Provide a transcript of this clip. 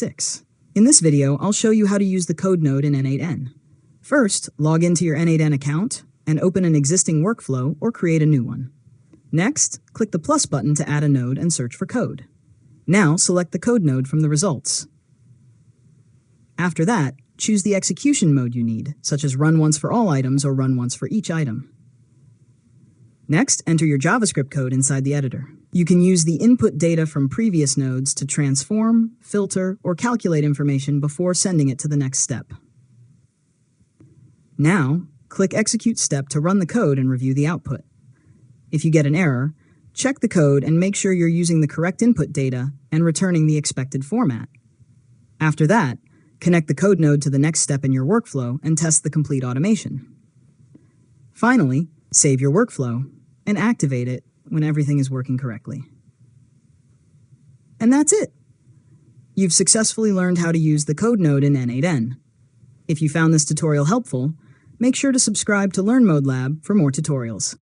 6. In this video, I'll show you how to use the code node in N8N. First, log into your N8N account and open an existing workflow or create a new one. Next, click the plus button to add a node and search for code. Now, select the code node from the results. After that, choose the execution mode you need, such as run once for all items or run once for each item. Next, enter your JavaScript code inside the editor. You can use the input data from previous nodes to transform, filter, or calculate information before sending it to the next step. Now, click Execute Step to run the code and review the output. If you get an error, check the code and make sure you're using the correct input data and returning the expected format. After that, connect the code node to the next step in your workflow and test the complete automation. Finally, save your workflow and activate it when everything is working correctly. And that's it! You've successfully learned how to use the code node in N8N. If you found this tutorial helpful, make sure to subscribe to Learn Mode Lab for more tutorials.